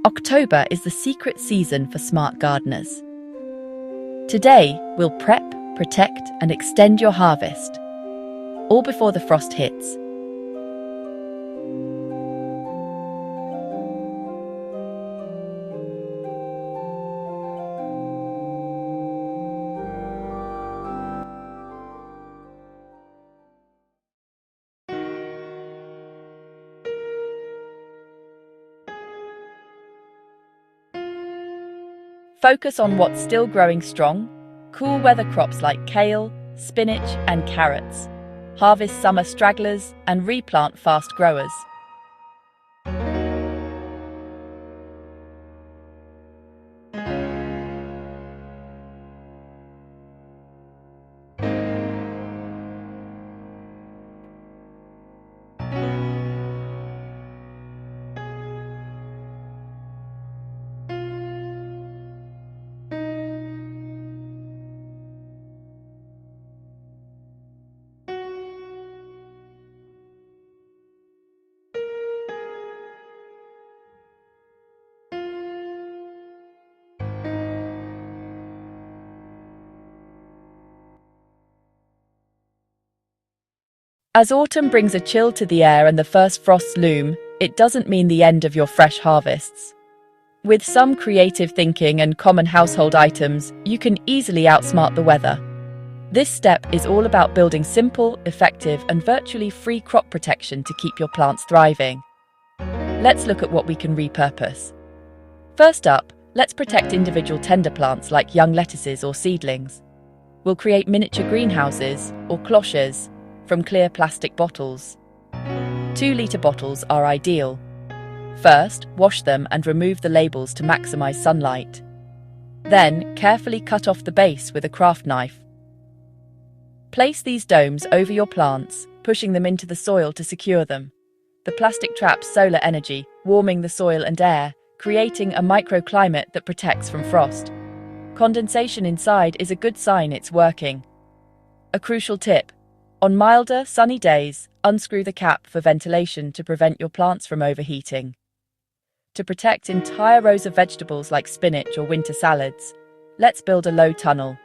October is the secret season for smart gardeners. Today, we'll prep, protect, and extend your harvest, all before the frost hits. Focus on what's still growing strong. Cool weather crops like kale, spinach, and carrots. Harvest summer stragglers and replant fast growers. As autumn brings a chill to the air and the first frosts loom, it doesn't mean the end of your fresh harvests. With some creative thinking and common household items, you can easily outsmart the weather. This step is all about building simple, effective, and virtually free crop protection to keep your plants thriving. Let's look at what we can repurpose. First up, let's protect individual tender plants like young lettuces or seedlings. We'll create miniature greenhouses, or cloches, from clear plastic bottles. 2-litre bottles are ideal. First, wash them and remove the labels to maximize sunlight. Then, carefully cut off the base with a craft knife. Place these domes over your plants, pushing them into the soil to secure them. The plastic traps solar energy, warming the soil and air, creating a microclimate that protects from frost. Condensation inside is a good sign it's working. A crucial tip: on milder, sunny days, unscrew the cap for ventilation to prevent your plants from overheating. To protect entire rows of vegetables like spinach or winter salads, let's build a low tunnel.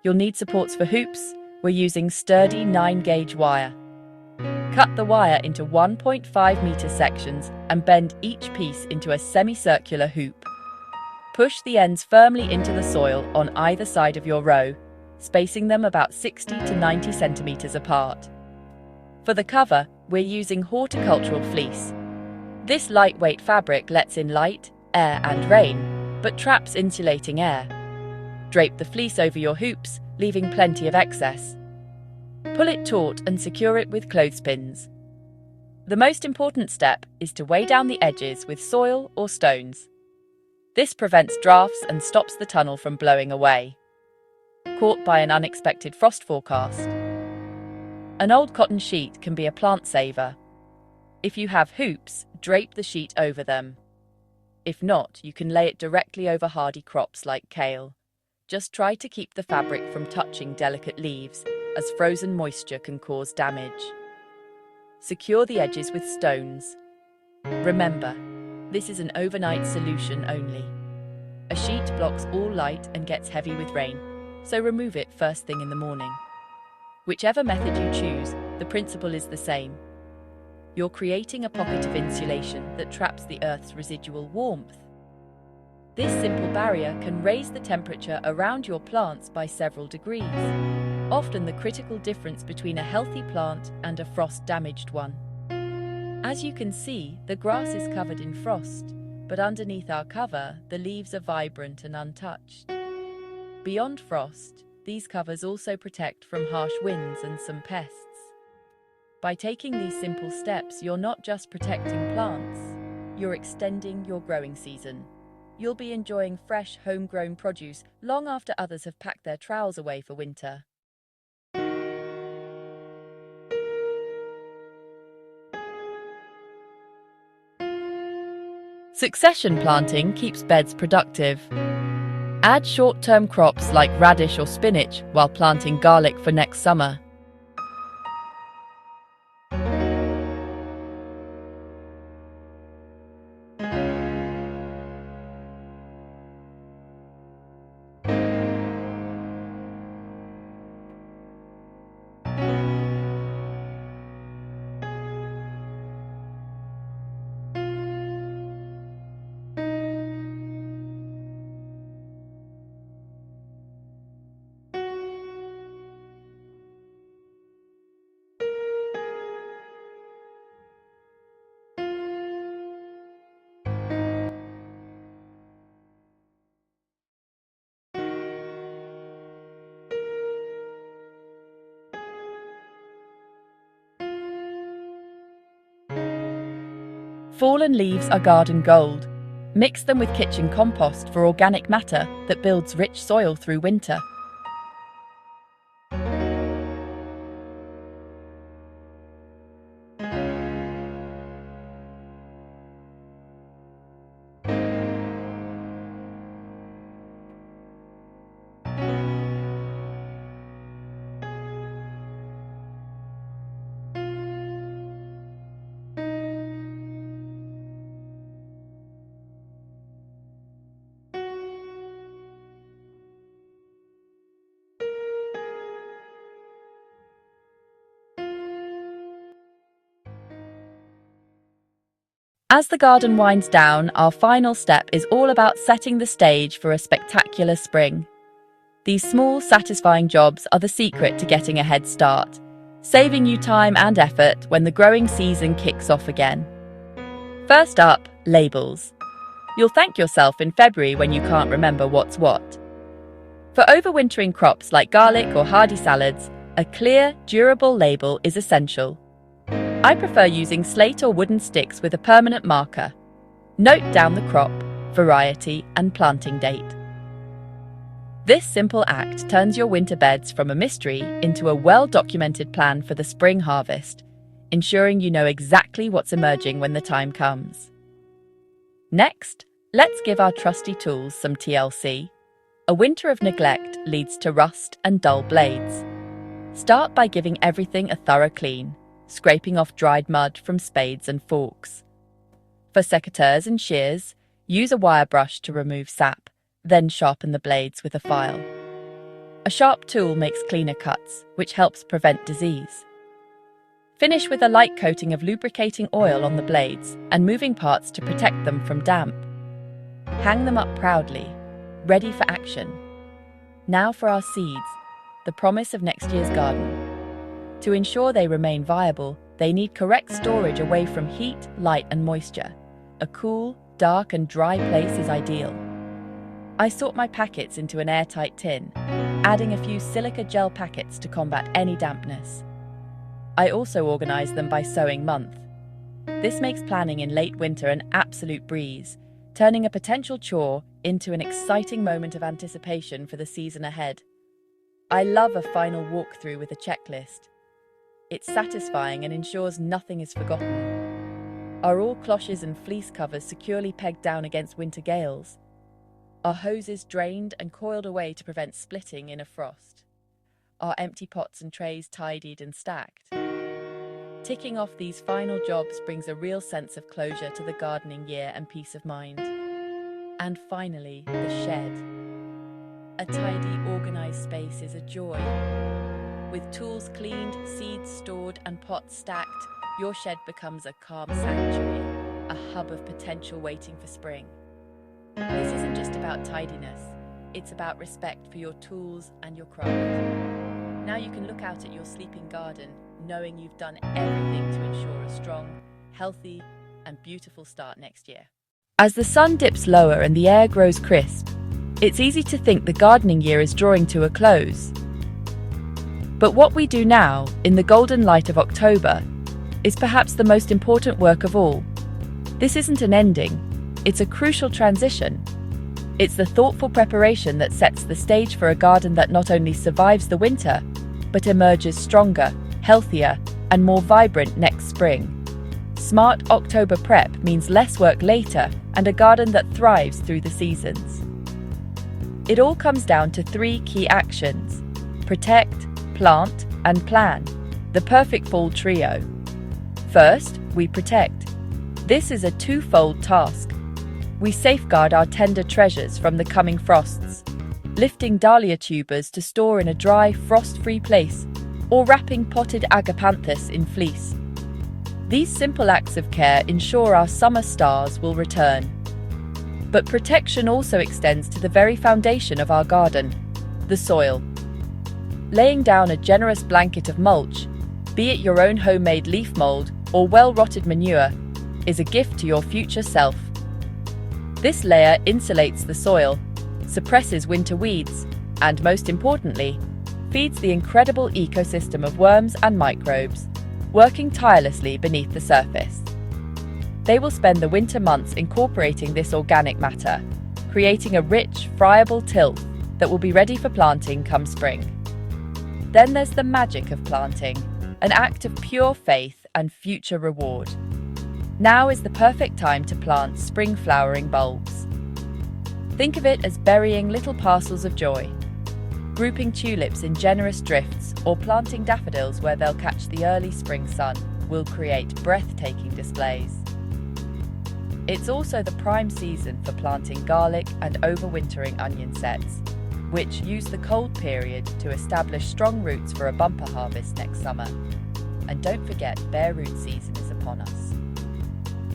You'll need supports for hoops. We're using sturdy 9-gauge wire. Cut the wire into 1.5-metre sections and bend each piece into a semicircular hoop. Push the ends firmly into the soil on either side of your row, spacing them about 60 to 90 centimetres apart. For the cover, we're using horticultural fleece. This lightweight fabric lets in light, air and rain, but traps insulating air. Drape the fleece over your hoops, leaving plenty of excess. Pull it taut and secure it with clothespins. The most important step is to weigh down the edges with soil or stones. This prevents drafts and stops the tunnel from blowing away. Caught by an unexpected frost forecast. An old cotton sheet can be a plant saver. If you have hoops, drape the sheet over them. If not, you can lay it directly over hardy crops like kale. Just try to keep the fabric from touching delicate leaves, as frozen moisture can cause damage. Secure the edges with stones. Remember, this is an overnight solution only. A sheet blocks all light and gets heavy with rain, so remove it first thing in the morning. Whichever method you choose, the principle is the same. You're creating a pocket of insulation that traps the Earth's residual warmth. This simple barrier can raise the temperature around your plants by several degrees, often the critical difference between a healthy plant and a frost-damaged one. As you can see, the grass is covered in frost, but underneath our cover, the leaves are vibrant and untouched. Beyond frost, these covers also protect from harsh winds and some pests. By taking these simple steps, you're not just protecting plants, you're extending your growing season. You'll be enjoying fresh, homegrown produce long after others have packed their trowels away for winter. Succession planting keeps beds productive. Add short-term crops like radish or spinach while planting garlic for next summer. Fallen leaves are garden gold. Mix them with kitchen compost for organic matter that builds rich soil through winter. As the garden winds down, our final step is all about setting the stage for a spectacular spring. These small, satisfying jobs are the secret to getting a head start, saving you time and effort when the growing season kicks off again. First up, labels. You'll thank yourself in February when you can't remember what's what. For overwintering crops like garlic or hardy salads, a clear, durable label is essential. I prefer using slate or wooden sticks with a permanent marker. Note down the crop, variety, and planting date. This simple act turns your winter beds from a mystery into a well-documented plan for the spring harvest, ensuring you know exactly what's emerging when the time comes. Next, let's give our trusty tools some TLC. A winter of neglect leads to rust and dull blades. Start by giving everything a thorough clean, scraping off dried mud from spades and forks. For secateurs and shears, use a wire brush to remove sap, then sharpen the blades with a file. A sharp tool makes cleaner cuts, which helps prevent disease. Finish with a light coating of lubricating oil on the blades and moving parts to protect them from damp. Hang them up proudly, ready for action. Now for our seeds, the promise of next year's garden. To ensure they remain viable, they need correct storage away from heat, light, and moisture. A cool, dark, and dry place is ideal. I sort my packets into an airtight tin, adding a few silica gel packets to combat any dampness. I also organise them by sowing month. This makes planning in late winter an absolute breeze, turning a potential chore into an exciting moment of anticipation for the season ahead. I love a final walkthrough with a checklist. It's satisfying and ensures nothing is forgotten. Are all cloches and fleece covers securely pegged down against winter gales? Are hoses drained and coiled away to prevent splitting in a frost? Are empty pots and trays tidied and stacked? Ticking off these final jobs brings a real sense of closure to the gardening year and peace of mind. And finally, the shed. A tidy, organised space is a joy. With tools cleaned, seeds stored, and pots stacked, your shed becomes a calm sanctuary, a hub of potential waiting for spring. This isn't just about tidiness, it's about respect for your tools and your craft. Now you can look out at your sleeping garden, knowing you've done everything to ensure a strong, healthy, and beautiful start next year. As the sun dips lower and the air grows crisp, it's easy to think the gardening year is drawing to a close. But what we do now, in the golden light of October, is perhaps the most important work of all. This isn't an ending, it's a crucial transition. It's the thoughtful preparation that sets the stage for a garden that not only survives the winter, but emerges stronger, healthier, and more vibrant next spring. Smart October prep means less work later and a garden that thrives through the seasons. It all comes down to 3 key actions: protect, plant, and plan, the perfect fall trio. First, we protect. This is a twofold task. We safeguard our tender treasures from the coming frosts, lifting dahlia tubers to store in a dry, frost-free place, or wrapping potted agapanthus in fleece. These simple acts of care ensure our summer stars will return. But protection also extends to the very foundation of our garden, the soil. Laying down a generous blanket of mulch, be it your own homemade leaf mold or well-rotted manure, is a gift to your future self. This layer insulates the soil, suppresses winter weeds, and most importantly, feeds the incredible ecosystem of worms and microbes, working tirelessly beneath the surface. They will spend the winter months incorporating this organic matter, creating a rich, friable tilth that will be ready for planting come spring. Then there's the magic of planting, an act of pure faith and future reward. Now is the perfect time to plant spring flowering bulbs. Think of it as burying little parcels of joy, grouping tulips in generous drifts or planting daffodils where they'll catch the early spring sun will create breathtaking displays. It's also the prime season for planting garlic and overwintering onion sets, which use the cold period to establish strong roots for a bumper harvest next summer. And don't forget, bare root season is upon us.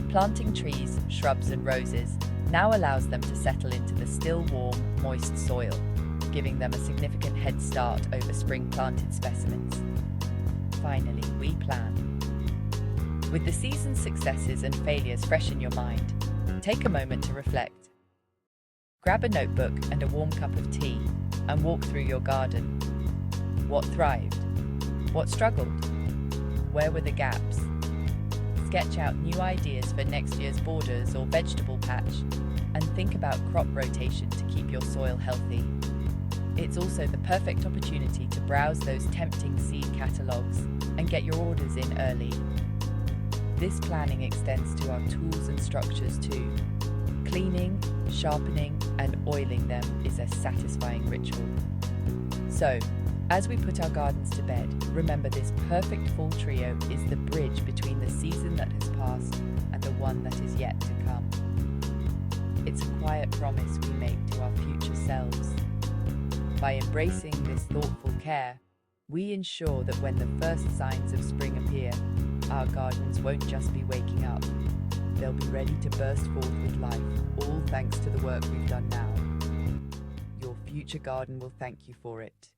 Planting trees, shrubs and roses now allows them to settle into the still warm, moist soil, giving them a significant head start over spring-planted specimens. Finally, we plan. With the season's successes and failures fresh in your mind, take a moment to reflect. Grab a notebook and a warm cup of tea and walk through your garden. What thrived? What struggled? Where were the gaps? Sketch out new ideas for next year's borders or vegetable patch, and think about crop rotation to keep your soil healthy. It's also the perfect opportunity to browse those tempting seed catalogues and get your orders in early. This planning extends to our tools and structures too. Cleaning, sharpening, and oiling them is a satisfying ritual. So, as we put our gardens to bed, remember this perfect fall trio is the bridge between the season that has passed and the one that is yet to come. It's a quiet promise we make to our future selves. By embracing this thoughtful care, we ensure that when the first signs of spring appear, our gardens won't just be waking up. They'll be ready to burst forth with life, all thanks to the work we've done now. Your future garden will thank you for it.